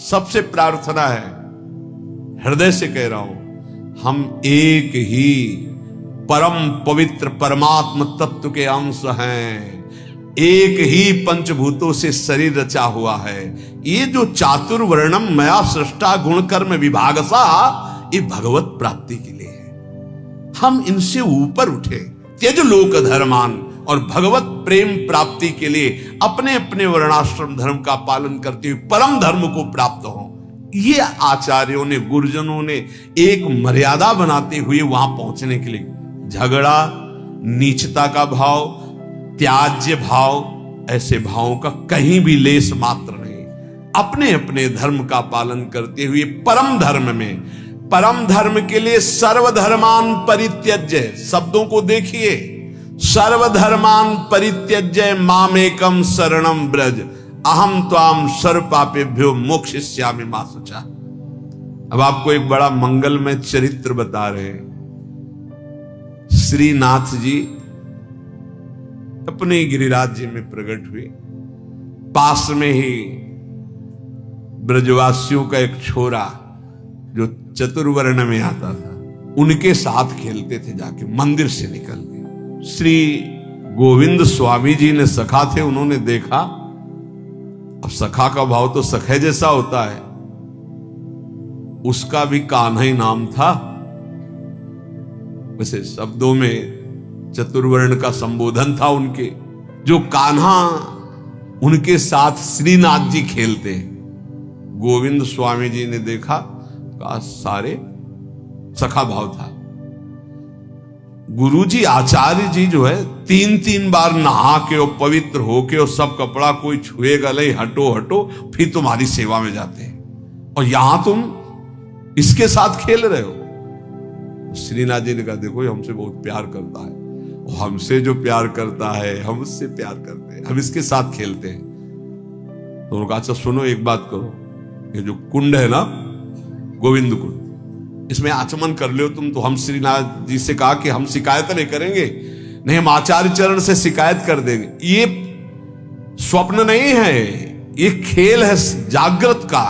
सबसे प्रार्थना है, हृदय से कह रहा हूं, हम एक ही परम पवित्र परमात्म तत्व के अंश हैं। एक ही पंचभूतों से शरीर रचा हुआ है। ये जो चातुर्वर्णम मया सृष्टा गुण कर्म विभागसा, ये भगवत प्राप्ति के लिए है। हम इनसे ऊपर उठे, त्यज लोक धर्मान, और भगवत प्रेम प्राप्ति के लिए अपने अपने वर्णाश्रम धर्म का पालन करते हुए परम धर्म को प्राप्त हो। ये आचार्यों ने, गुरुजनों ने एक मर्यादा बनाते हुए वहां पहुंचने के लिए, झगड़ा, नीचता का भाव, त्याज्य भाव, ऐसे भावों का कहीं भी लेस मात्र नहीं। अपने अपने धर्म का पालन करते हुए परम धर्म में, परम धर्म के लिए सर्वधर्मान परित्यज्य, शब्दों को देखिए, सर्वधर्मान परित्यज्य मामेकम शरणम ब्रज अहम त्वाम सर्व पापेभ्यो मोक्षयिष्यामि मा शुचा। अब आपको एक बड़ा मंगलमय चरित्र बता रहे हैं। श्रीनाथ जी अपने गिरिराज जी में प्रकट हुए। पास में ही ब्रजवासियों का एक छोरा जो चतुर्वर्ण में आता था, उनके साथ खेलते थे। जाके मंदिर से निकल गए। श्री गोविंद स्वामी जी ने, सखा थे, उन्होंने देखा। अब सखा का भाव तो सखे जैसा होता है, उसका भी कान्हा ही नाम था। वैसे शब्दों में चतुर्वर्ण का संबोधन था उनके। जो कान्हा उनके साथ श्रीनाथ जी खेलते, गोविंद स्वामी जी ने देखा, कहा सारे सखा भाव था। गुरुजी आचार्य जी जो है 3-3 बार नहा के और पवित्र होके और सब कपड़ा कोई छुएगा नहीं, हटो हटो, फिर तुम्हारी सेवा में जाते हैं, और यहां तुम इसके साथ खेल रहे हो। श्रीनाथ जी ने कहा देखो ये हमसे बहुत प्यार करता है, और हमसे जो प्यार करता है हम उससे प्यार करते हैं, हम इसके साथ खेलते हैं। तो उन्होंने कहा अच्छा सुनो, एक बात करो, ये जो कुंड है ना, गोविंद कुंड, इसमें आचमन कर लो तुम। तो हम श्रीनाथ जी से कहा कि हम शिकायत नहीं करेंगे, नहीं हम आचार्य चरण से शिकायत कर देंगे। ये स्वप्न नहीं है, ये खेल है जागृत का।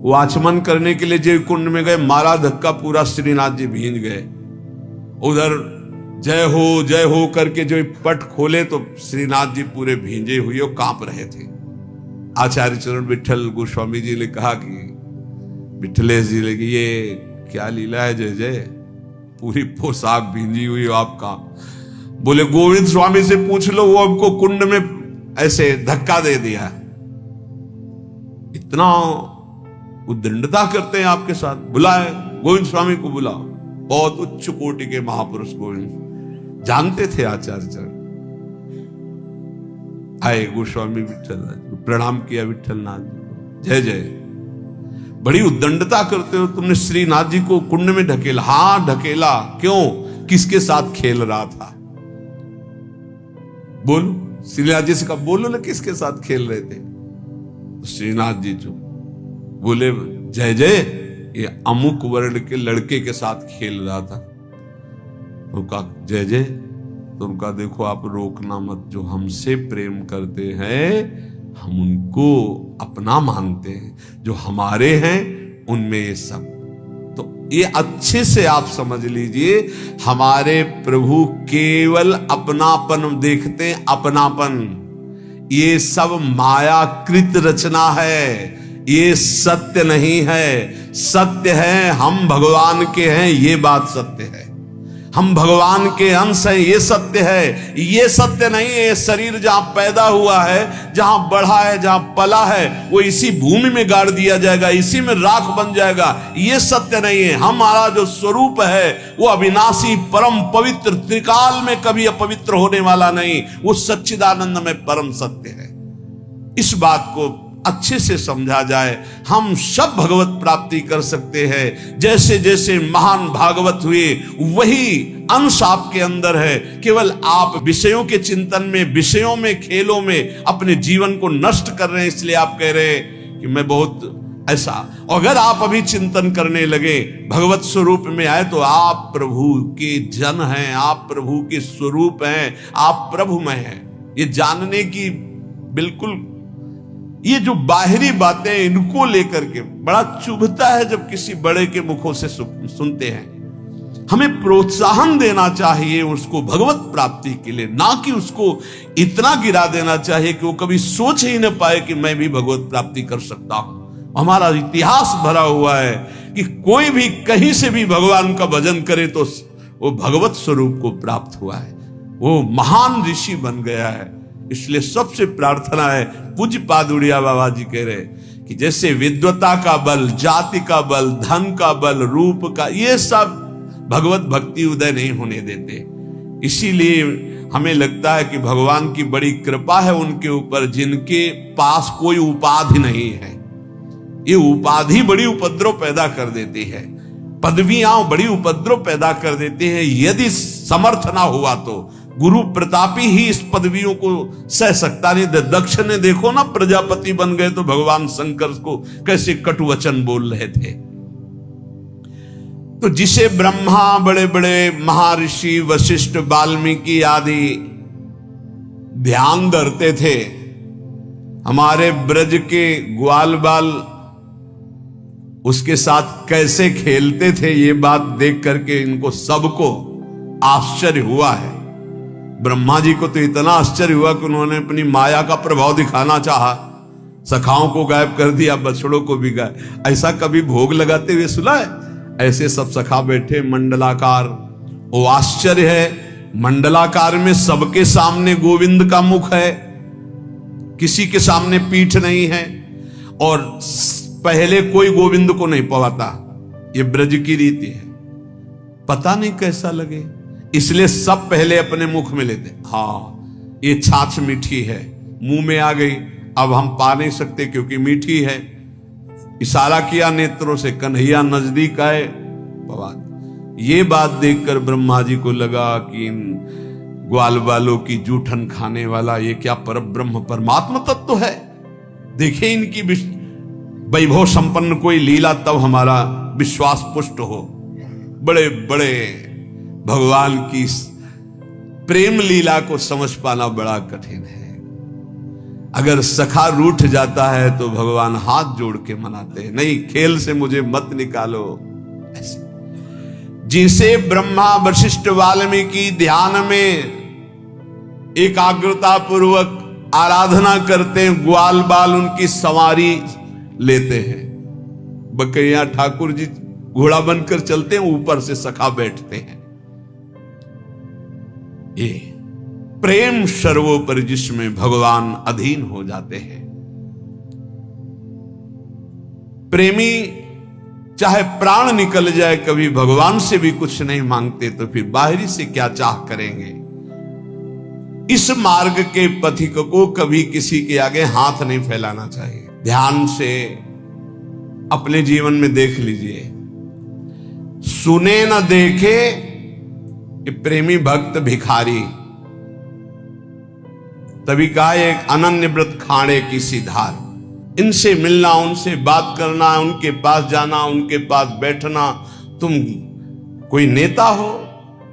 वो आचमन करने के लिए जय कुंड में गए, मारा धक्का, पूरा श्रीनाथ जी भींज गए। उधर जय हो करके जो पट खोले तो श्रीनाथ जी पूरे भींजे हुए और कांप रहे थे। आचार्य चरण विठल गोस्वामी जी ने कहा कि विठलेश जी लगी, ये क्या लीला है जय जय, पूरी पोशाक भींजी हुई हो आपका। बोले गोविंद स्वामी से पूछ लो, वो हमको कुंड में ऐसे धक्का दे दिया। इतना उद्दंडता करते हैं आपके साथ। बुलाए गोविंद स्वामी को, बुलाओ। बहुत उच्च कोटि के महापुरुष गोविंद जानते थे आचार्य चरण। आए गोस्वामी विठल, प्रणाम किया विठल नाथ जी को, जय जय। बड़ी उद्दंडता करते हो तुमने श्रीनाथ जी को कुंड में ढकेला। हां ढकेला, क्यों? किसके साथ खेल रहा था? बोलो, श्रीनाथ जी से कहा बोलो ना किसके साथ खेल रहे थे? श्रीनाथ जी जो बोले जय जय, ये अमुक वर्ण के लड़के के साथ खेल रहा था। उनका जय जय, तो उनका देखो आप रोकना मत, जो हमसे प्रेम करते हैं हम उनको अपना मानते हैं, जो हमारे हैं उनमें ये सब। तो ये अच्छे से आप समझ लीजिए, हमारे प्रभु केवल अपनापन देखते हैं, अपनापन। ये सब मायाकृत रचना है, ये सत्य नहीं है। सत्य है हम भगवान के हैं, ये बात सत्य है। हम भगवान के अंश हैं, ये सत्य है। ये सत्य नहीं है ये शरीर जहां पैदा हुआ है, जहां बढ़ा है, जहां पला है, वो इसी भूमि में गाड़ दिया जाएगा, इसी में राख बन जाएगा। ये सत्य नहीं है। हमारा जो स्वरूप है वो अविनाशी, परम पवित्र, त्रिकाल में कभी अपवित्र होने वाला नहीं, वो सच्चिदानंद में परम सत्य है। इस बात को अच्छे से समझा जाए, हम सब भगवत प्राप्ति कर सकते हैं। जैसे जैसे महान भागवत हुए वही अंश आपके अंदर है। केवल आप विषयों के चिंतन में, विषयों में, खेलों में अपने जीवन को नष्ट कर रहे हैं, इसलिए आप कह रहे हैं कि मैं बहुत ऐसा। अगर आप अभी चिंतन करने लगे, भगवत स्वरूप में आए, तो आप प्रभु के जन हैं, आप प्रभु के स्वरूप हैं, आप प्रभुमय हैं। ये जानने की बिल्कुल ये जो बाहरी बातें इनको लेकर के बड़ा चुभता है जब किसी बड़े के मुखों से सुनते हैं। हमें प्रोत्साहन देना चाहिए उसको भगवत प्राप्ति के लिए, ना कि उसको इतना गिरा देना चाहिए कि वो कभी सोच ही न पाए कि मैं भी भगवत प्राप्ति कर सकता हूं। हमारा इतिहास भरा हुआ है कि कोई भी कहीं से भी भगवान का भजन करे तो वो भगवत स्वरूप को प्राप्त हुआ है, वो महान ऋषि बन गया है। इसलिए सबसे प्रार्थना है, पूज्य पादुड़िया बाबा जी कह रहे कि जैसे विद्वता का बल, जाति का बल, धन का बल, रूप का, ये सब भगवत भक्ति उदय नहीं होने देते। इसीलिए हमें लगता है कि भगवान की बड़ी कृपा है उनके ऊपर जिनके पास कोई उपाधि नहीं है। ये उपाधि बड़ी उपद्रव पैदा कर देती है, पदवियां बड़ी उपद्रव पैदा कर देती है। यदि समर्थ ना हुआ तो गुरु प्रतापी ही इस पदवियों को सह सकता नहीं। दक्ष ने देखो ना, प्रजापति बन गए तो भगवान शंकर को कैसे कटु वचन बोल रहे थे। तो जिसे ब्रह्मा, बड़े बड़े महर्षि वशिष्ठ, वाल्मीकि आदि ध्यान धरते थे, हमारे ब्रज के ग्वाल बाल उसके साथ कैसे खेलते थे, ये बात देख करके इनको सबको आश्चर्य हुआ है। ब्रह्मा जी को तो इतना आश्चर्य हुआ कि उन्होंने अपनी माया का प्रभाव दिखाना चाहा, सखाओं को गायब कर दिया, बछड़ों को भी गायब। ऐसा कभी भोग लगाते हुए सुना है? ऐसे सब सखा बैठे मंडलाकार। वो आश्चर्य है, मंडलाकार में सबके सामने गोविंद का मुख है, किसी के सामने पीठ नहीं है, और पहले कोई गोविंद को नहीं पवाता। ये ब्रज की रीति है, पता नहीं कैसा लगे, इसलिए सब पहले अपने मुख में लेते। हाँ, ये छाछ मीठी है, मुंह में आ गई, अब हम पा नहीं सकते क्योंकि मीठी है। इशारा किया नेत्रों से, कन्हैया नजदीक आए, भगवान। ये बात देखकर ब्रह्मा जी को लगा कि इन ग्वाल बालों की जूठन खाने वाला ये क्या परब्रह्म परमात्मा तत्व है। देखे इनकी वैभव संपन्न कोई लीला, तब हमारा विश्वास पुष्ट हो। बड़े बड़े भगवान की प्रेम लीला को समझ पाना बड़ा कठिन है। अगर सखा रूठ जाता है तो भगवान हाथ जोड़ के मनाते हैं, नहीं खेल से मुझे मत निकालो। ऐसे जिसे ब्रह्मा, वशिष्ठ, वाल्मीकि ध्यान में एकाग्रता पूर्वक आराधना करते हैं, ग्वाल बाल उनकी सवारी लेते हैं। बकैया ठाकुर जी घोड़ा बनकर चलते हैं, ऊपर से सखा बैठते हैं। ये प्रेम सर्वोपरि जिसमें भगवान अधीन हो जाते हैं। प्रेमी चाहे प्राण निकल जाए, कभी भगवान से भी कुछ नहीं मांगते, तो फिर बाहरी से क्या चाह करेंगे। इस मार्ग के पथिक को कभी किसी के आगे हाथ नहीं फैलाना चाहिए। ध्यान से अपने जीवन में देख लीजिए, सुने न देखे कि प्रेमी भक्त भिखारी। तभी कहा एक अनन्य व्रत खाड़े की सी धार। इनसे मिलना, उनसे बात करना, उनके पास जाना, उनके पास बैठना। तुम कोई नेता हो,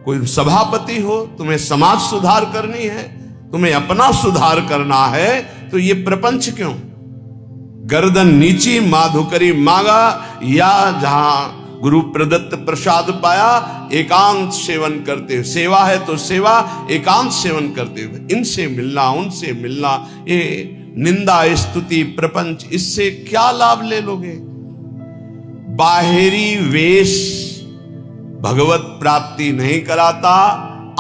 कोई सभापति हो, तुम्हें समाज सुधार करनी है, तुम्हें अपना सुधार करना है, तो ये प्रपंच क्यों? गर्दन नीची माधुकरी मांगा, या जहां गुरु प्रदत्त प्रसाद पाया, एकांत सेवन करते हुए, सेवा है तो सेवा, एकांत सेवन करते हुए इनसे मिलना, उनसे मिलना। ये निंदा, स्तुति, प्रपंच, इससे क्या लाभ ले लोगे? बाहरी वेश भगवत प्राप्ति नहीं कराता,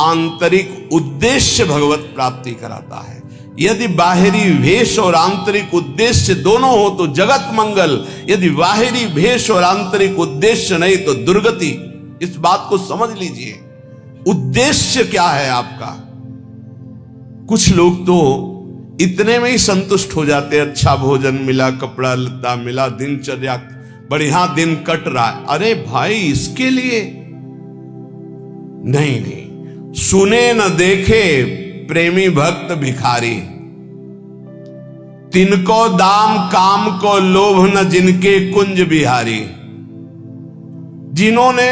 आंतरिक उद्देश्य भगवत प्राप्ति कराता है। यदि बाहरी वेश और आंतरिक उद्देश्य दोनों हो तो जगत मंगल, यदि बाहरी वेश और आंतरिक उद्देश्य नहीं तो दुर्गति। इस बात को समझ लीजिए, उद्देश्य क्या है आपका। कुछ लोग तो इतने में ही संतुष्ट हो जाते, अच्छा भोजन मिला, कपड़ा लत्ता मिला, दिनचर्या बढ़िया दिन कट रहा है। अरे भाई, इसके लिए नहीं, नहीं, सुने न देखे प्रेमी भक्त भिखारी, तिनको दाम काम को लोभ न जिनके कुंज बिहारी। जिन्होंने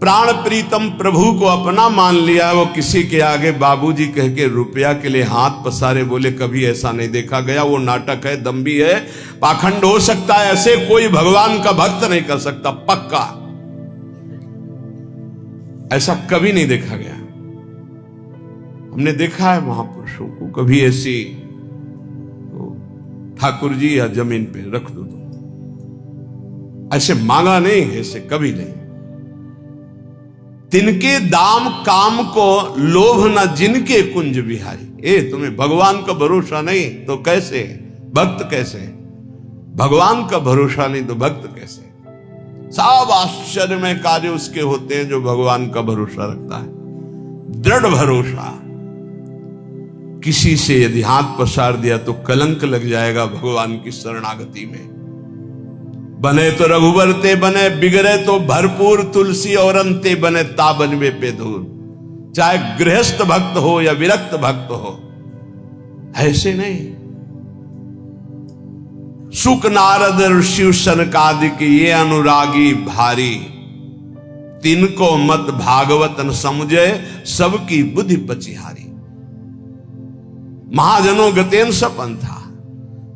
प्राण प्रीतम प्रभु को अपना मान लिया। वो किसी के आगे बाबूजी कह के रुपया के लिए हाथ पसारे, बोले कभी ऐसा नहीं देखा गया। वो नाटक है, दम्भी है, पाखंड हो सकता है, ऐसे कोई भगवान का भक्त नहीं कर सकता, पक्का ऐसा कभी नहीं देखा गया। हमने देखा है महापुरुषों को, कभी ऐसी तो ठाकुर जी या जमीन पे रख दो तो ऐसे मांगा नहीं, ऐसे कभी नहीं। तिनके दाम काम को लोभ न जिनके कुंज बिहारी। तुम्हें भगवान का भरोसा नहीं तो कैसे भक्त, कैसे भगवान का भरोसा नहीं तो भक्त कैसे। सब आश्चर्यमय कार्य उसके होते हैं जो भगवान का भरोसा रखता है, दृढ़ भरोसा। किसी से यदि हाथ पसार दिया तो कलंक लग जाएगा भगवान की शरणागति में। बने तो रघुबर ते बने, बिगड़े तो भरपूर तुलसी और अंते बने ताबन में पे दूर। चाहे गृहस्थ भक्त हो या विरक्त भक्त हो, ऐसे नहीं। सुख नारद ऋषि सनकादिक ये अनुरागी भारी, तिनको मत भागवत न समझे सबकी बुद्धि पचिहारी। महाजनों गतेन सपंथा,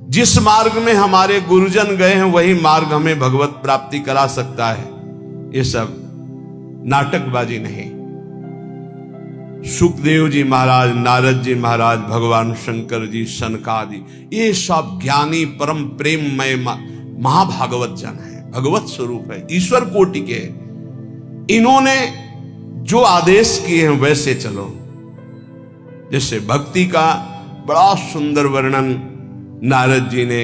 जिस मार्ग में हमारे गुरुजन गए हैं वही मार्ग हमें भगवत प्राप्ति करा सकता है। ये सब नाटकबाजी नहीं। सुखदेव जी महाराज, नारद जी महाराज, भगवान शंकर जी, सनकादि, ये सब ज्ञानी परम प्रेममय महाभागवत जन है, भगवत स्वरूप है, ईश्वर कोटि के। इन्होंने जो आदेश किए हैं वैसे चलो। जैसे भक्ति का बड़ा सुंदर वर्णन नारद जी ने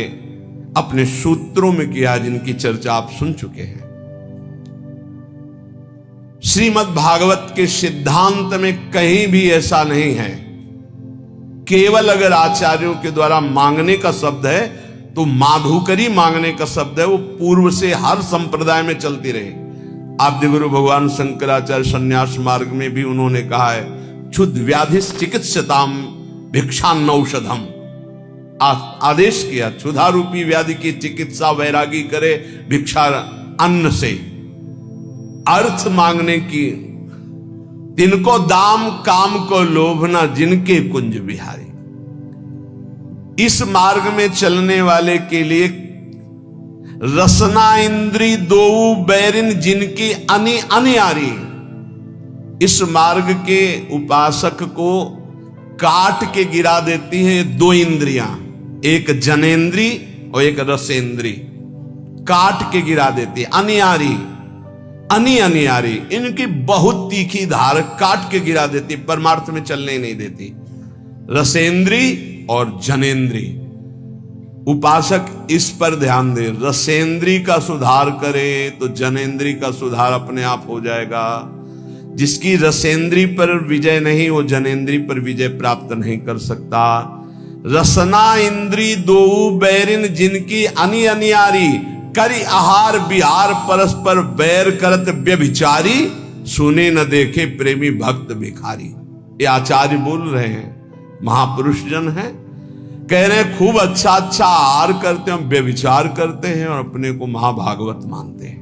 अपने सूत्रों में किया, जिनकी चर्चा आप सुन चुके हैं। श्रीमद् भागवत के सिद्धांत में कहीं भी ऐसा नहीं है। केवल अगर आचार्यों के द्वारा मांगने का शब्द है तो माधुकरी मांगने का शब्द है, वो पूर्व से हर संप्रदाय में चलती रही। आद्य गुरु भगवान शंकराचार्य संन्यास मार्ग में भी उन्होंने कहा है, क्षुद्ध व्याधि चिकित्सताम भिक्षान्न औषधम। आदेश किया, क्षुधा रूपी व्याधि की चिकित्सा वैरागी करे भिक्षा अन्न से। अर्थ मांगने की, तिनको दाम काम को लोभना जिनके कुंज बिहारी। इस मार्ग में चलने वाले के लिए रसना इंद्री दो बैरिन जिनकी अनि अनियारी। इस मार्ग के उपासक को काट के गिरा देती हैं दो इंद्रियां, एक जनेन्द्री और एक रसेंद्री, काट के गिरा देती है। अनियारी, अनियारी, इनकी बहुत तीखी धार काट के गिरा देती, परमार्थ में चलने ही नहीं देती। रसेंद्री और जनेन्द्री, उपासक इस पर ध्यान दे। रसेंद्री का सुधार करे तो जनेन्द्री का सुधार अपने आप हो जाएगा। जिसकी रसेंद्री पर विजय नहीं, वो जनेन्द्री पर विजय प्राप्त नहीं कर सकता। रसना इंद्री दो बैरिन जिनकी अनि अनियारी, करी आहार बिहार परस्पर बैर करत व्यभिचारी, सुने न देखे प्रेमी भक्त भिखारी। ये आचार्य बोल रहे हैं, महापुरुष जन हैं, कह रहे हैं खूब अच्छा अच्छा आहार करते हैं, व्यभिचार करते हैं और अपने को महाभागवत मानते हैं।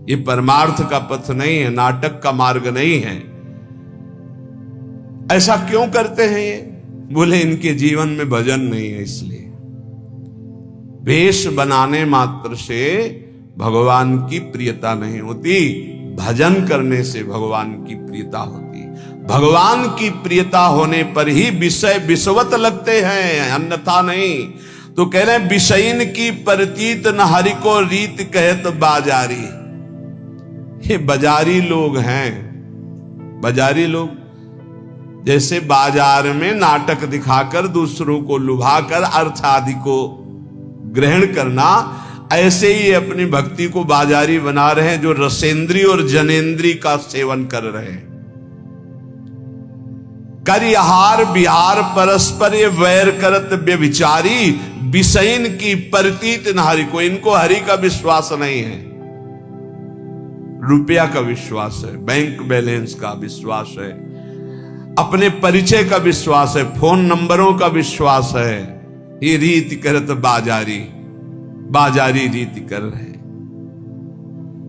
ये परमार्थ का पथ नहीं है, नाटक का मार्ग नहीं है। ऐसा क्यों करते हैं ये? बोले इनके जीवन में भजन नहीं है, इसलिए। वेश बनाने मात्र से भगवान की प्रियता नहीं होती, भजन करने से भगवान की प्रियता होती। भगवान की प्रियता होने पर ही विषय विषवत लगते हैं, अन्यथा नहीं। तो कह रहे विषयीन की प्रतीत न हरि को रीत कहत बाजारी। ये बाजारी लोग हैं, बाजारी लोग। जैसे बाजार में नाटक दिखाकर दूसरों को लुभाकर अर्थ आदि को ग्रहण करना, ऐसे ही अपनी भक्ति को बाजारी बना रहे हैं, जो रसेंद्री और जनेन्द्री का सेवन कर रहे हैं। करिहार बिहार परस्पर ये वैर करत व्यभिचारी, विषयन की प्रतीत न हरि को। इनको हरि का विश्वास नहीं है, रुपया का विश्वास है, बैंक बैलेंस का विश्वास है, अपने परिचय का विश्वास है, फोन नंबरों का विश्वास है। ये रीति करत बाजारी, बाजारी रीति कर रहे।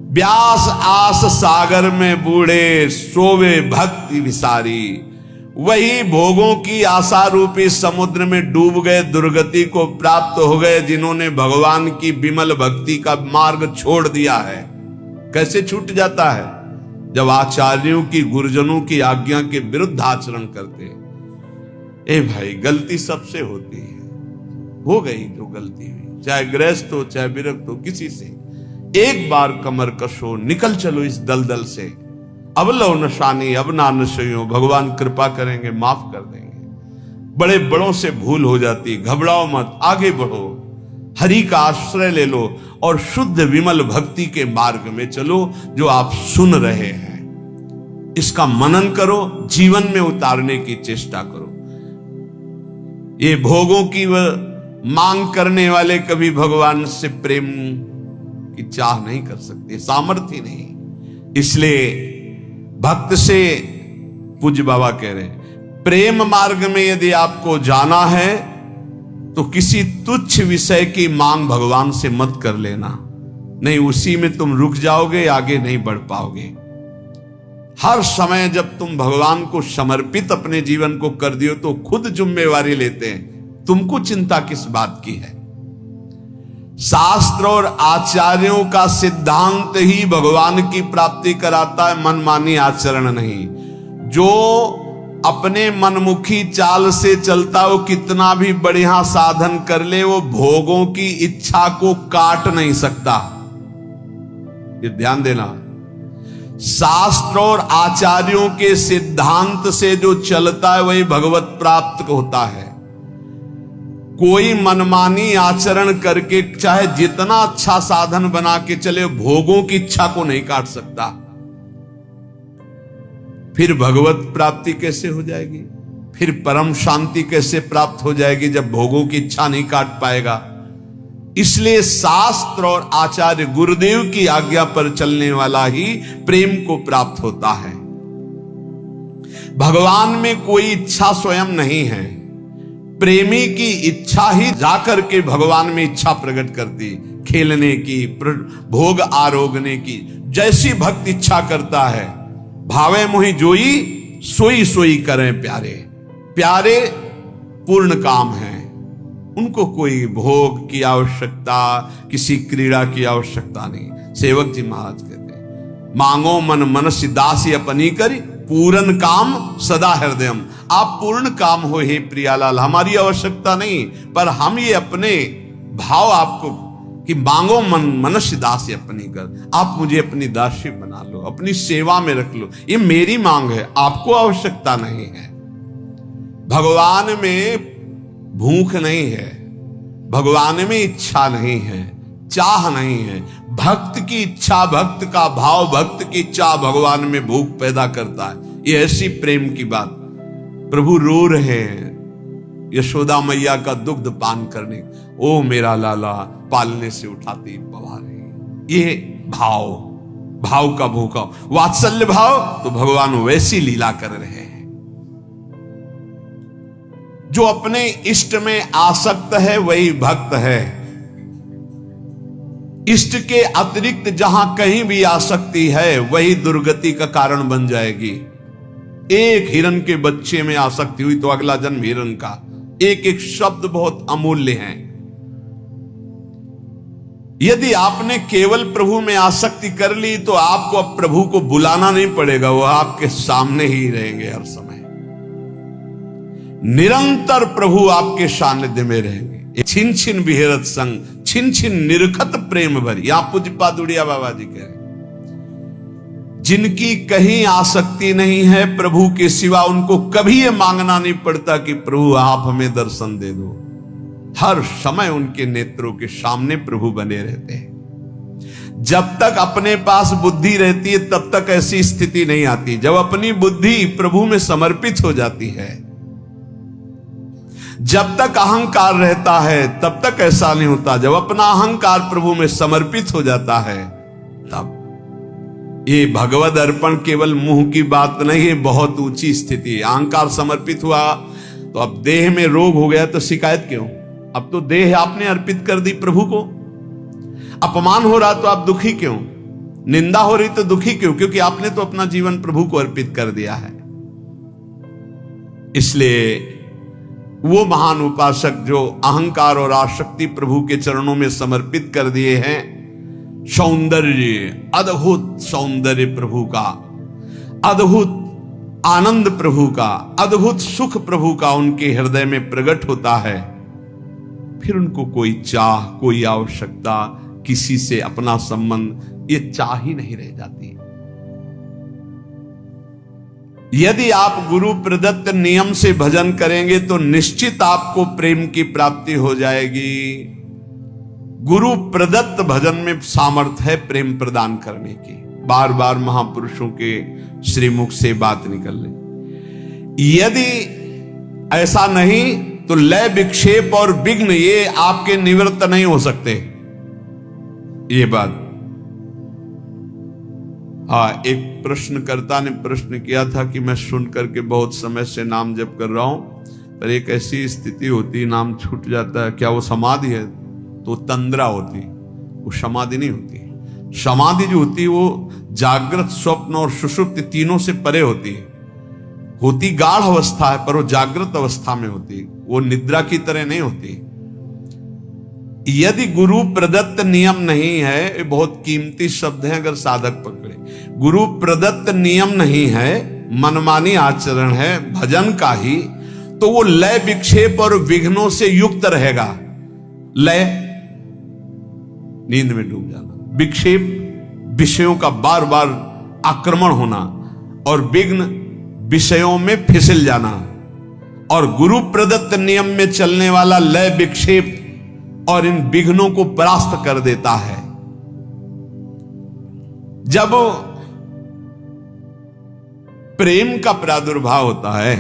व्यास आस सागर में बूढ़े, सोवे भक्ति विसारी। वही भोगों की आशा रूपी समुद्र में डूब गए, दुर्गति को प्राप्त हो गए, जिन्होंने भगवान की विमल भक्ति का मार्ग छोड़ दिया है। कैसे छूट जाता है? जब आचार्यों की, गुरुजनों की आज्ञा के विरुद्ध आचरण करते। ए भाई, गलती सबसे होती है, हो गई जो गलती हुई, चाहे गृहस्थ हो चाहे विरक्त हो, किसी से एक बार कमर कसो, निकल चलो इस दलदल से। अब लो नशानी अब ना नशो, भगवान कृपा करेंगे, माफ कर देंगे। बड़े बड़ों से भूल हो जाती, घबराओ मत, आगे बढ़ो, हरि का आश्रय ले लो और शुद्ध विमल भक्ति के मार्ग में चलो जो आप सुन रहे हैं। इसका मनन करो, जीवन में उतारने की चेष्टा करो। ये भोगों की मांग करने वाले कभी भगवान से प्रेम की चाह नहीं कर सकते, सामर्थ्य नहीं। इसलिए भक्त से, पूज्य बाबा कह रहे हैं, प्रेम मार्ग में यदि आपको जाना है तो किसी तुच्छ विषय की मांग भगवान से मत कर लेना, नहीं उसी में तुम रुक जाओगे, आगे नहीं बढ़ पाओगे। हर समय जब तुम भगवान को समर्पित अपने जीवन को कर दियो तो खुद जिम्मेवारी लेते हैं, तुमको चिंता किस बात की है। शास्त्र और आचार्यों का सिद्धांत ही भगवान की प्राप्ति कराता है, मनमानी आचरण नहीं। जो अपने मनमुखी चाल से चलता, वो कितना भी बढ़िया साधन कर ले, वो भोगों की इच्छा को काट नहीं सकता। ये ध्यान देना। शास्त्र और आचार्यों के सिद्धांत से जो चलता है वही भगवत प्राप्त होता है। कोई मनमानी आचरण करके चाहे जितना अच्छा साधन बना के चले, भोगों की इच्छा को नहीं काट सकता। फिर भगवत प्राप्ति कैसे हो जाएगी? फिर परम शांति कैसे प्राप्त हो जाएगी जब भोगों की इच्छा नहीं काट पाएगा? इसलिए शास्त्र और आचार्य गुरुदेव की आज्ञा पर चलने वाला ही प्रेम को प्राप्त होता है। भगवान में कोई इच्छा स्वयं नहीं है, प्रेमी की इच्छा ही जाकर के भगवान में इच्छा प्रकट करती, खेलने की, भोग आरोगने की। जैसी भक्त इच्छा करता है, भावे मोहि जोई सोई सोई करें प्यारे। प्यारे पूर्ण काम है, उनको कोई भोग की आवश्यकता, किसी क्रीड़ा की आवश्यकता नहीं। सेवक जी महाराज कहते हैं, मांगो मन मनसि दासी अपनी करी, पूर्ण काम सदा हृदयम। आप पूर्ण काम हो हे प्रियालाल, हमारी आवश्यकता नहीं, पर हम ये अपने भाव आपको कि मांगो मन मनुष्य दासी अपनी कर, आप मुझे अपनी दासी बना लो, अपनी सेवा में रख लो, ये मेरी मांग है, आपको आवश्यकता नहीं है। भगवान में भूख नहीं है, भगवान में इच्छा नहीं है, चाह नहीं है। भक्त की इच्छा, भक्त का भाव, भक्त की चाह भगवान में भूख पैदा करता है। ये ऐसी प्रेम की बात। प्रभु रो रहे हैं यशोदा मैया का दुग्ध पान करने, ओ मेरा लाला पालने से उठाती पवा रही। ये भाव, भाव का भूखा, वात्सल्य भाव, तो भगवान वैसी लीला कर रहे हैं। जो अपने इष्ट में आसक्त है वही भक्त है। इष्ट के अतिरिक्त जहां कहीं भी आसक्ति है वही दुर्गति का कारण बन जाएगी। एक हिरन के बच्चे में आसक्ति हुई तो अगला जन्म हिरन का। एक एक शब्द बहुत अमूल्य है। यदि आपने केवल प्रभु में आसक्ति कर ली तो आपको अब प्रभु को बुलाना नहीं पड़ेगा, वो आपके सामने ही रहेंगे हर समय। निरंतर प्रभु आपके सानिध्य में रहेंगे। छिन छिन बिहरत संग, छिन छिन निरखत प्रेम भरी। यहां पूज्य पादुड़िया बाबा जी कह रहे, जिनकी कहीं आसक्ति नहीं है प्रभु के सिवा, उनको कभी यह मांगना नहीं पड़ता कि प्रभु आप हमें दर्शन दे दो। हर समय उनके नेत्रों के सामने प्रभु बने रहते हैं। जब तक अपने पास बुद्धि रहती है तब तक ऐसी स्थिति नहीं आती। जब अपनी बुद्धि प्रभु में समर्पित हो जाती है, जब तक अहंकार रहता है तब तक ऐसा नहीं होता। जब अपना अहंकार प्रभु में समर्पित हो जाता है तब ये भगवद अर्पण केवल मुंह की बात नहीं है, बहुत ऊंची स्थिति है। अहंकार समर्पित हुआ तो अब देह में रोग हो गया तो शिकायत क्यों? अब तो देह आपने अर्पित कर दी प्रभु को। अपमान हो रहा तो आप दुखी क्यों? निंदा हो रही तो दुखी क्यों? क्योंकि आपने तो अपना जीवन प्रभु को अर्पित कर दिया है। इसलिए वो महान उपासक जो अहंकार और आसक्ति प्रभु के चरणों में समर्पित कर दिए हैं, सौंदर्य, अद्भुत सौंदर्य प्रभु का, अद्भुत आनंद प्रभु का, अद्भुत सुख प्रभु का उनके हृदय में प्रकट होता है, फिर उनको कोई चाह, कोई आवश्यकता, किसी से अपना संबंध, ये चाह ही नहीं रह जाती। यदि आप गुरु प्रदत्त नियम से भजन करेंगे तो निश्चित आपको प्रेम की प्राप्ति हो जाएगी। गुरु प्रदत्त भजन में सामर्थ्य है प्रेम प्रदान करने की। बार बार महापुरुषों के श्रीमुख से बात निकल रही। यदि ऐसा नहीं तो लय, विक्षेप और विघ्न ये आपके निवृत्त नहीं हो सकते। ये बात एक प्रश्नकर्ता ने प्रश्न किया था कि मैं सुन करके बहुत समय से नाम जप कर रहा हूं, पर एक ऐसी स्थिति होती, नाम छूट जाता है, क्या वो समाधि है? तो तंद्रा होती, वो समाधि नहीं होती। समाधि जो होती वो जागृत, स्वप्न और सुषुप्ति तीनों से परे होती है। होती गाढ़ अवस्था है, पर वो जागृत अवस्था में होती, वो निद्रा की तरह नहीं होती। यदि गुरु प्रदत्त नियम नहीं है, ये बहुत कीमती शब्द है अगर साधक पकड़े, गुरु प्रदत्त नियम नहीं है, मनमानी आचरण है भजन का ही, तो वो लय, विक्षेप और विघ्नों से युक्त रहेगा। लय, नींद में डूब जाना, विक्षेप, विषयों का बार बार आक्रमण होना, और विघ्न, विषयों में फिसल जाना। और गुरु प्रदत्त नियम में चलने वाला लय, विक्षेप और इन विघ्नों को परास्त कर देता है। जब प्रेम का प्रादुर्भाव होता है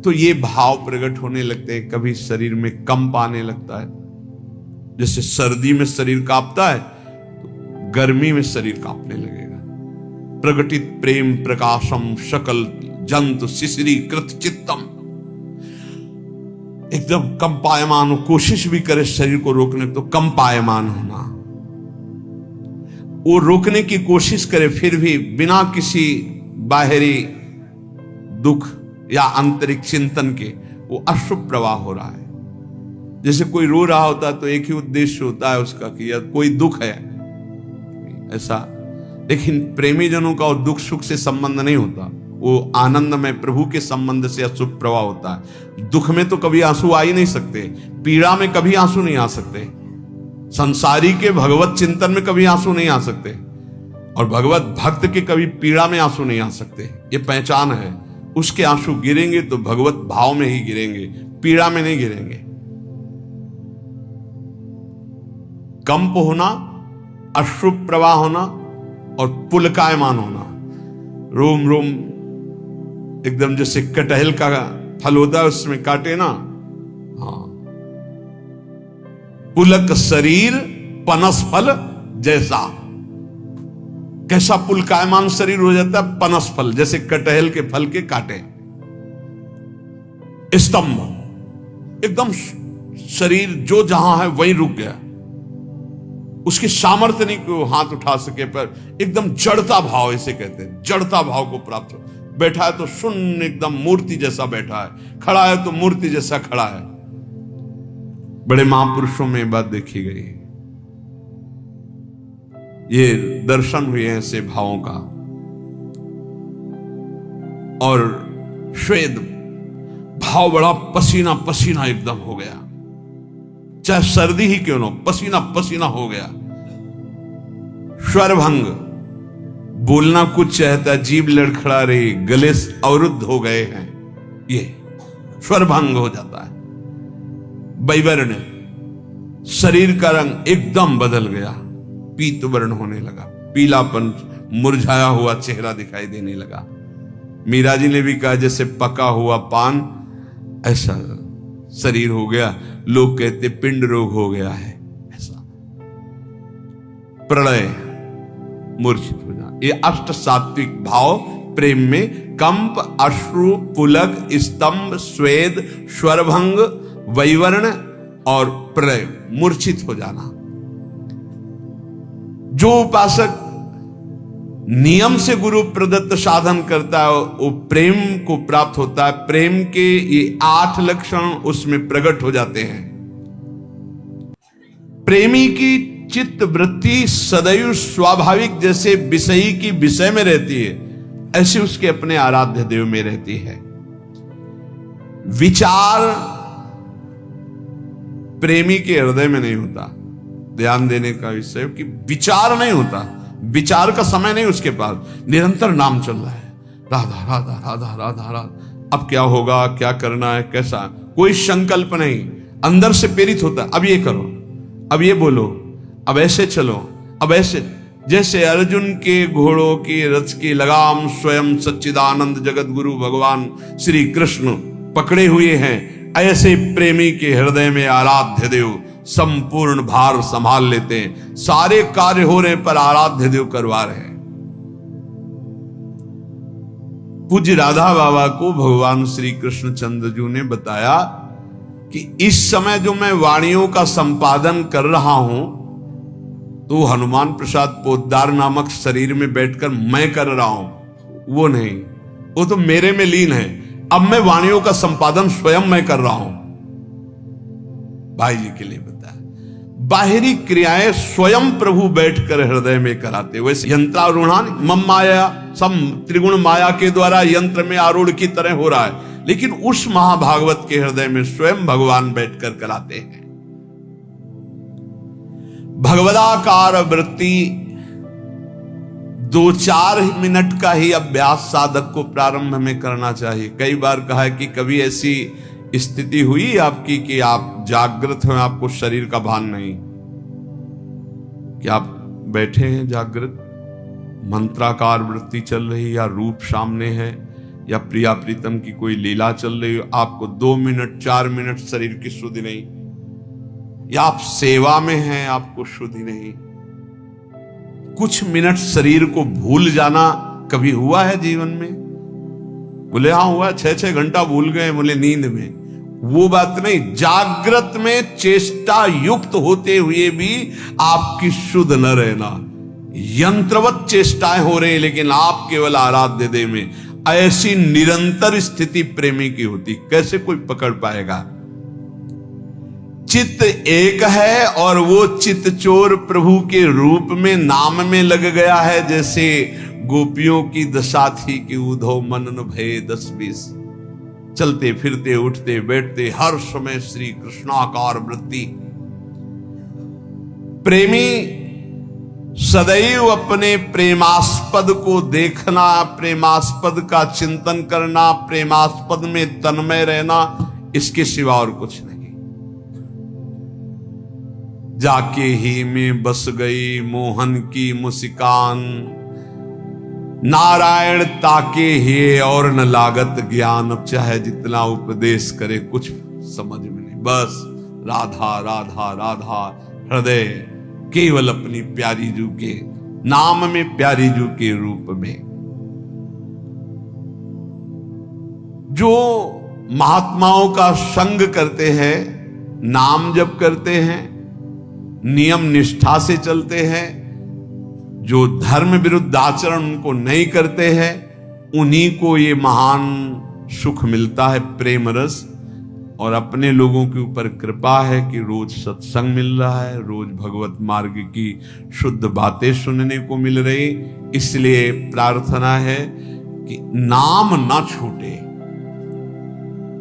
तो ये भाव प्रकट होने लगते हैं। कभी शरीर में कंप आने लगता है, जैसे सर्दी में शरीर कांपता है तो गर्मी में शरीर कांपने लगेगा। प्रकटित प्रेम प्रकाशम सकल जंतु शिशिरी कृत चित्तम, एकदम कंपायमान हो, कोशिश भी करे शरीर को रोकने तो कंपायमान होना, वो रोकने की कोशिश करे फिर भी बिना किसी बाहरी दुख या आंतरिक चिंतन के वो अश्रु प्रवाह हो रहा है। जैसे कोई रो रहा होता है तो एक ही उद्देश्य होता है उसका कि यार कोई दुख है ऐसा, लेकिन प्रेमी जनों का और दुख सुख से संबंध नहीं होता, वो आनंद में प्रभु के संबंध से अशुभ प्रवाह होता है। दुख में तो कभी आंसू आ ही नहीं सकते, पीड़ा में कभी आंसू नहीं आ सकते, संसारी के भगवत चिंतन में कभी आंसू नहीं आ सकते, और भगवत भक्त के कभी पीड़ा में आंसू नहीं आ सकते। ये पहचान है, उसके आंसू गिरेंगे तो भगवत भाव में ही गिरेंगे, पीड़ा में नहीं गिरेंगे। कंप होना, अश्रु प्रवाह होना और पुलकायमान होना, रोम रोम एकदम जैसे कटहल का फल होता है उसमें काटे ना, हाँ, पुलक शरीर पनस फल जैसा, कैसा पुलकायमान शरीर हो जाता है, पनस फल जैसे कटहल के फल के काटे, स्तंभ, एकदम शरीर जो जहां है वहीं रुक गया, उसकी सामर्थ्य नहीं कि वो हाथ उठा सके, पर एकदम जड़ता भाव, इसे कहते हैं जड़ता भाव को प्राप्त हो। बैठा है तो शून्य, एकदम मूर्ति जैसा बैठा है, खड़ा है तो मूर्ति जैसा खड़ा है। बड़े महापुरुषों में बात देखी गई, ये दर्शन हुए ऐसे भावों का। और श्वेत भाव बड़ा पसीना पसीना एकदम हो गया, चाहे सर्दी ही क्यों ना, पसीना पसीना हो गया। स्वरभंग, बोलना कुछ चाहता, जीभ लड़खड़ा रही, गले अवरुद्ध हो गए हैं, ये स्वरभंग हो जाता है। वैवर्ण, शरीर का रंग एकदम बदल गया, पीत वर्ण होने लगा, पीलापन, मुरझाया हुआ चेहरा दिखाई देने लगा। मीरा जी ने भी कहा जैसे पका हुआ पान ऐसा शरीर हो गया। लोग कहते पिंड रोग हो गया है ऐसा। प्रलय, मूर्छित हो जाना, ये अष्ट सात्विक भाव प्रेम में कंप, अश्रु, पुलक, स्तंभ, स्वेद, स्वरभंग, वैवर्ण और प्रलय, मूर्छित हो जाना। जो उपासक नियम से गुरु प्रदत्त साधन करता है वो प्रेम को प्राप्त होता है। प्रेम के ये 8 लक्षण उसमें प्रकट हो जाते हैं। प्रेमी की चित्त वृत्ति सदैव स्वाभाविक जैसे विषयी की विषय में रहती है, ऐसे उसके अपने आराध्य देव में रहती है। विचार प्रेमी के हृदय में नहीं होता। ध्यान देने का विषय कि विचार नहीं होता, विचार का समय नहीं उसके पास। निरंतर नाम चल रहा है, राधा राधा राधा राधा राधा। अब क्या होगा, क्या करना है, कैसा, कोई संकल्प नहीं, अंदर से प्रेरित होता है। अब ये करो, अब ये बोलो, अब ऐसे चलो, अब ऐसे। जैसे अर्जुन के घोड़ों की रथ की लगाम स्वयं सच्चिदानंद जगत गुरु भगवान श्री कृष्ण पकड़े हुए हैं, ऐसे प्रेमी के हृदय में आराध्य देव संपूर्ण भार संभाल लेते हैं। सारे कार्य हो रहे पर आराध्य देव करवा रहे हैं। पूज्य राधा बाबा को भगवान श्री कृष्ण चंद्र जी ने बताया कि इस समय जो मैं वाणियों का संपादन कर रहा हूं तो हनुमान प्रसाद पोद्दार नामक शरीर में बैठकर मैं कर रहा हूं, वो नहीं, वो तो मेरे में लीन है। अब मैं वाणियों का संपादन स्वयं मैं कर रहा हूं। भाई जी के लिए बताया, बाहरी क्रियाएं स्वयं प्रभु बैठकर हृदय में कराते। वैसे यंत्रारूढ़ान मम माया, सम त्रिगुण माया के द्वारा यंत्र में आरूढ़ की तरह हो रहा है, लेकिन उस महाभागवत के हृदय में स्वयं भगवान बैठकर कराते हैं। भगवदाकार वृत्ति 2-4 मिनट का ही अभ्यास साधक को प्रारंभ में करना चाहिए। कई बार कहा है कि कभी ऐसी स्थिति हुई आपकी कि आप जागृत हैं, आपको शरीर का भान नहीं, कि आप बैठे हैं जागृत, मंत्राकार वृत्ति चल रही, या रूप सामने है, या प्रिया प्रीतम की कोई लीला चल रही हो, आपको 2 मिनट 4 मिनट शरीर की शुद्धि नहीं, या आप सेवा में हैं, आपको शुद्धि नहीं। कुछ मिनट शरीर को भूल जाना कभी हुआ है जीवन में? बोले हाँ हुआ, 6-6 घंटा भूल गए, बोले नींद में। वो बात नहीं, जागृत में चेष्टा युक्त होते हुए भी आपकी शुद्ध न रहना। यंत्रवत चेष्टाएं हो रही लेकिन आप केवल आराध्य देव में, ऐसी निरंतर स्थिति प्रेमी की होती, कैसे कोई पकड़ पाएगा? चित्त एक है और वो चित्त चोर प्रभु के रूप में नाम में लग गया है। जैसे गोपियों की दशा थी कि उधो मनन भय 10-20, चलते फिरते उठते बैठते हर समय श्री कृष्णाकार वृत्ति। प्रेमी सदैव अपने प्रेमास्पद को देखना, प्रेमास्पद का चिंतन करना, प्रेमास्पद में तन्मय रहना, इसके सिवा और कुछ नहीं। जाके ही में बस गई मोहन की मुस्कान, नारायण ताके ही और न लागत ज्ञान। अब चाहे जितना उपदेश करे कुछ समझ में नहीं, बस राधा राधा राधा। हृदय केवल अपनी प्यारी जू के नाम में, प्यारी जू के रूप में। जो महात्माओं का संग करते हैं, नाम जप करते हैं, नियम निष्ठा से चलते हैं, जो धर्म विरुद्ध आचरण उनको नहीं करते हैं, उन्हीं को ये महान सुख मिलता है, प्रेम रस। और अपने लोगों के ऊपर कृपा है कि रोज सत्संग मिल रहा है, रोज भगवत मार्ग की शुद्ध बातें सुनने को मिल रही। इसलिए प्रार्थना है कि नाम ना छूटे।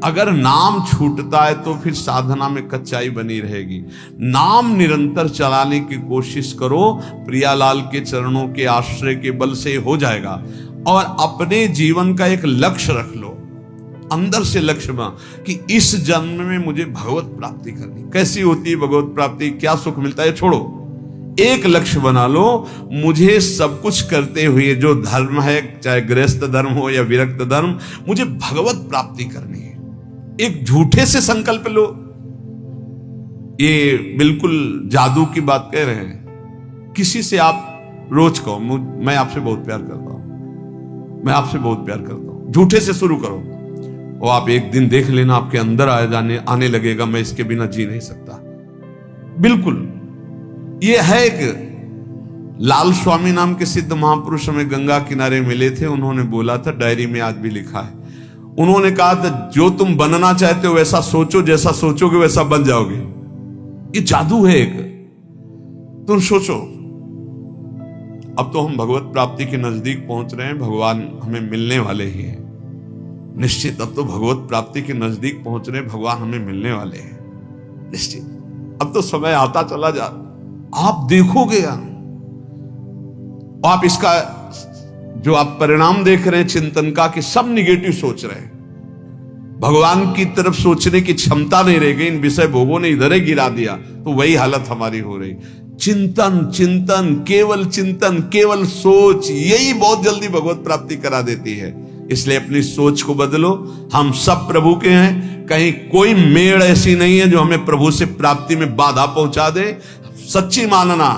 अगर नाम छूटता है तो फिर साधना में कच्चाई बनी रहेगी। नाम निरंतर चलाने की कोशिश करो, प्रियालाल के चरणों के आश्रय के बल से हो जाएगा। और अपने जीवन का एक लक्ष्य रख लो, अंदर से लक्ष्य बना कि इस जन्म में मुझे भगवत प्राप्ति करनी। कैसी होती है भगवत प्राप्ति, क्या सुख मिलता है, छोड़ो। एक लक्ष्य बना लो, मुझे सब कुछ करते हुए जो धर्म है, चाहे गृहस्थ धर्म हो या विरक्त धर्म, मुझे भगवत प्राप्ति करनी है। एक झूठे से संकल्प लो, ये बिल्कुल जादू की बात कह रहे हैं। किसी से आप रोज कहो मैं आपसे बहुत प्यार करता हूं, मैं आपसे बहुत प्यार करता हूं, झूठे से शुरू करो। और आप एक दिन देख लेना आपके अंदर आने लगेगा, मैं इसके बिना जी नहीं सकता। बिल्कुल ये है एक लाल स्वामी नाम के सिद्ध महापुरुष हमें गंगा किनारे मिले थे। उन्होंने बोला था, डायरी में आज भी लिखा है, उन्होंने कहा था जो तुम बनना चाहते हो वैसा सोचो, जैसा सोचोगे वैसा बन जाओगे। ये जादू है एक, तुम सोचो। अब तो हम भगवत प्राप्ति के नजदीक पहुंच रहे हैं, भगवान हमें मिलने वाले ही हैं निश्चित। अब तो भगवत प्राप्ति के नजदीक पहुंच रहे हैं, भगवान हमें मिलने वाले हैं निश्चित। अब तो समय आता चला जा, आप देखोगे आप इसका जो आप परिणाम देख रहे हैं चिंतन का, कि सब निगेटिव सोच रहे हैं, भगवान की तरफ सोचने की क्षमता नहीं रह गई, इन विषय भोगों ने इधर ही गिरा दिया, तो वही हालत हमारी हो रही। चिंतन चिंतन चिंतन केवल सोच, यही बहुत जल्दी भगवत प्राप्ति करा देती है। इसलिए अपनी सोच को बदलो। हम सब प्रभु के हैं, कहीं कोई मेड़ ऐसी नहीं है जो हमें प्रभु से प्राप्ति में बाधा पहुंचा दे। सच्ची मानना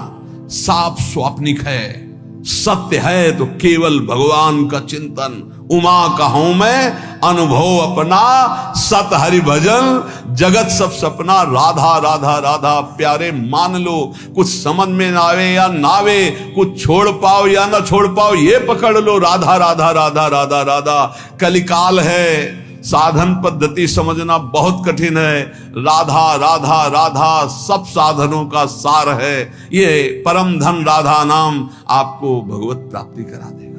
साफ स्वाप्निक है, सत्य है तो केवल भगवान का चिंतन। उमा कहूं मैं अनुभव अपना, सत हरि भजन जगत सब सपना। राधा राधा राधा प्यारे मान लो, कुछ समझ में ना आवे या ना आवे, कुछ छोड़ पाओ या ना छोड़ पाओ, ये पकड़ लो, राधा राधा राधा राधा राधा। कलिकाल है, साधन पद्धति समझना बहुत कठिन है। राधा राधा राधा सब साधनों का सार है। ये परम धन राधा नाम आपको भगवत प्राप्ति करा देगा।